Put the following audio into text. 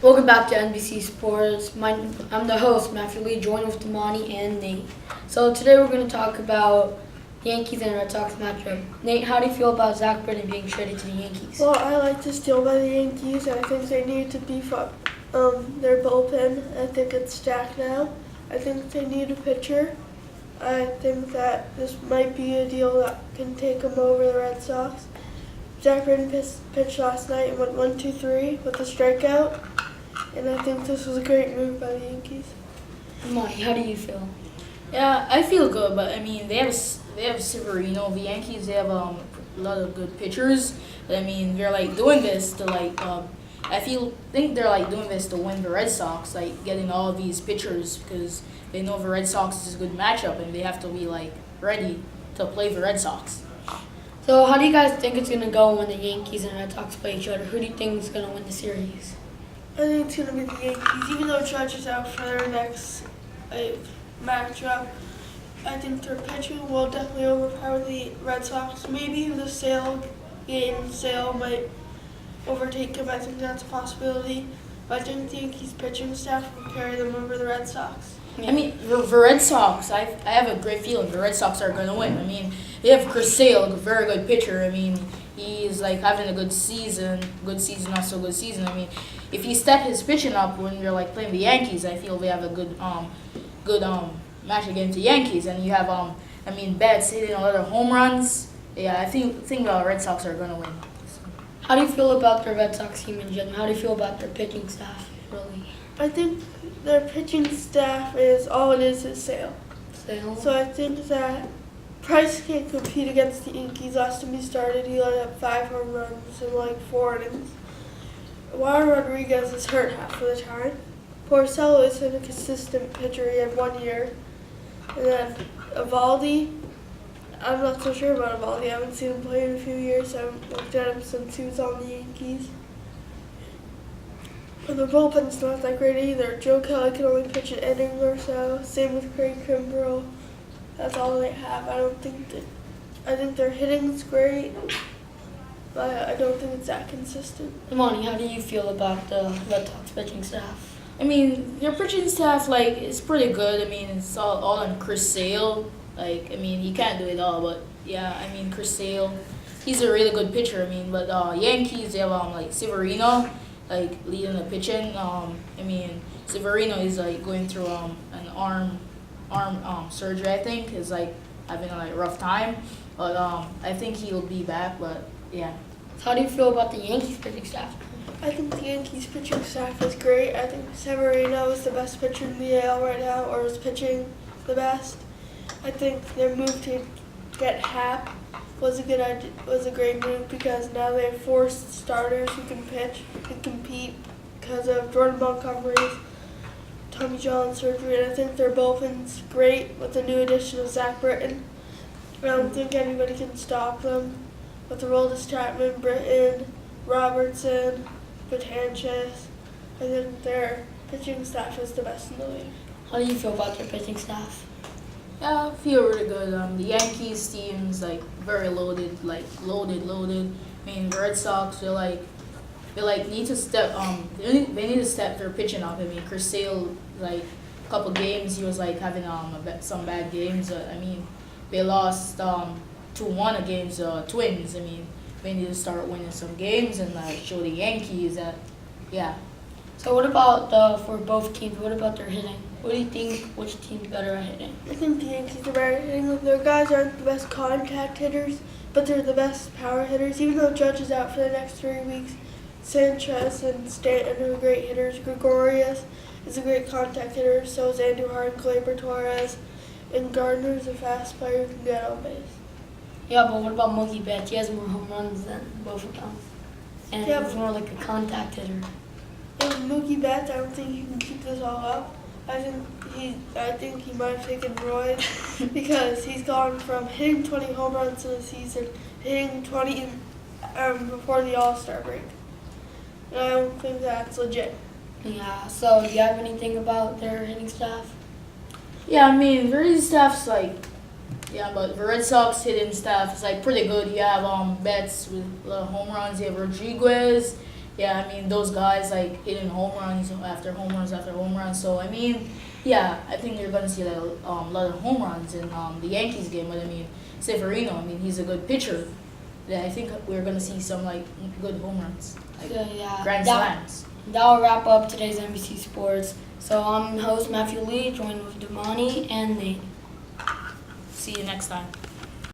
Welcome back to NBC Sports. I'm the host, Matthew Lee, joined with Damani and Nate. So today we're going to talk about Yankees and Red Sox matchup. Nate, how do you feel about Zach Britton being traded to the Yankees? Well, I like this deal by the Yankees. I think they need to beef up their bullpen. I think it's stacked now. I think they need a pitcher. I think that this might be a deal that can take them over the Red Sox. Zach Britton pitched last night and went 1-2-3 with a strikeout. And I think this was a great move by the Yankees. Damani, how do you feel? Yeah, I feel good, but I mean they have Severino. The Yankees, they have a lot of good pitchers. I mean they're like doing this to think they're like doing this to win the Red Sox, like getting all of these pitchers because they know the Red Sox is a good matchup and they have to be like ready to play the Red Sox. So how do you guys think it's going to go when the Yankees and Red Sox play each other? Who do you think is going to win the series? I think it's going to be the Yankees, even though Judge is out for their next matchup. I think their pitching will definitely overpower the Red Sox. Maybe the Sale might overtake them. I think that's a possibility. But I think the Yankees pitching staff will carry them over the Red Sox. I mean, the Red Sox, I have a great feeling the Red Sox are going to win. I mean, they have Chris Sale, a very good pitcher. I mean, he's like having a good season, not so good season. I mean, if he step his pitching up when they're like playing the Yankees, I feel they have a good match against the Yankees. And you have Betts hitting a lot of home runs. Yeah, I think the Red Sox are going to win. How do you feel about the Red Sox team in general? How do you feel about their pitching staff, really? I think their pitching staff is all it is Sale. Sale? So I think that Price can't compete against the Yankees. Last time he started, he let up 5 home runs in like 4 innings. Juan Rodriguez is hurt half of the time. Porcello isn't a consistent pitcher. He had 1 year. And then Evaldi, I'm not so sure about Evaldi. I haven't seen him play in a few years. I haven't looked at him since he was on the Yankees. And the bullpen's not that great either. Joe Kelly can only pitch an inning or so. Same with Craig Kimbrell. That's all they have. I think their hitting's great, but I don't think it's that consistent. Damani, how do you feel about the Red Sox pitching staff? I mean, their pitching staff, is pretty good. I mean, it's all on Chris Sale. He can't do it all, but yeah, I mean, Chris Sale, he's a really good pitcher. I mean, but Yankees, they have, Severino, leading the pitching. Severino is, going through, an arm surgery, I think, is, having a, rough time. But, I think he'll be back, but, yeah. So how do you feel about the Yankees pitching staff? I think the Yankees pitching staff is great. I think Severino is the best pitcher in the AL right now, or is pitching the best. I think their move to get Happ was a great move because now they have 4 starters who can pitch and compete because of Jordan Montgomery's Tommy John surgery. And I think their bullpen's great with the new addition of Zach Britton. I don't think anybody can stop them with the Aroldis Chapman, Britton, Robertson, Betances. I think their pitching staff is the best in the league. How do you feel about their pitching staff? Yeah, I feel really good. The Yankees team's very loaded, loaded. I mean, the Red Sox, they need to step they need to step their pitching up. I mean, Chris Sale, a couple games he was having some bad games. They lost 2-1 against Twins. I mean, they need to start winning some games and show the Yankees that, yeah. So what about for both teams? What about their hitting? What do you think? Which team's better at hitting? I think the Yankees are better at hitting. Their guys aren't the best contact hitters, but they're the best power hitters. Even though Judge is out for the next 3 weeks, Sanchez and Stanton are great hitters. Gregorius is a great contact hitter. So is Andujar and Gleyber Torres. And Gardner's a fast player who can get on base. Yeah, but what about Mookie Betts? He has more home runs than both of them. And Yeah. he's more like a contact hitter. And Mookie Betts, I don't think he can keep this all up. I think he might have taken roids because he's gone from hitting 20 home runs in a season, hitting 20 before the All-Star break. And I don't think that's legit. Yeah, so do you have anything about their hitting staff? Yeah, I mean, the hitting staff's yeah, but the Red Sox hitting staff is pretty good. You have Betts with a lot of home runs. You have Rodriguez. yeah, I mean those guys like hitting home runs after home runs after home runs. So I mean, yeah, I think you're gonna see like a lot of home runs in the Yankees game. But I mean, Severino, I mean he's a good pitcher. Yeah, I think we're gonna see some like good home runs, like So, yeah, grand that, slams. that'll wrap up today's NBC Sports. So I'm host Matthew Lee, joined with Damani and Nate. See you next time.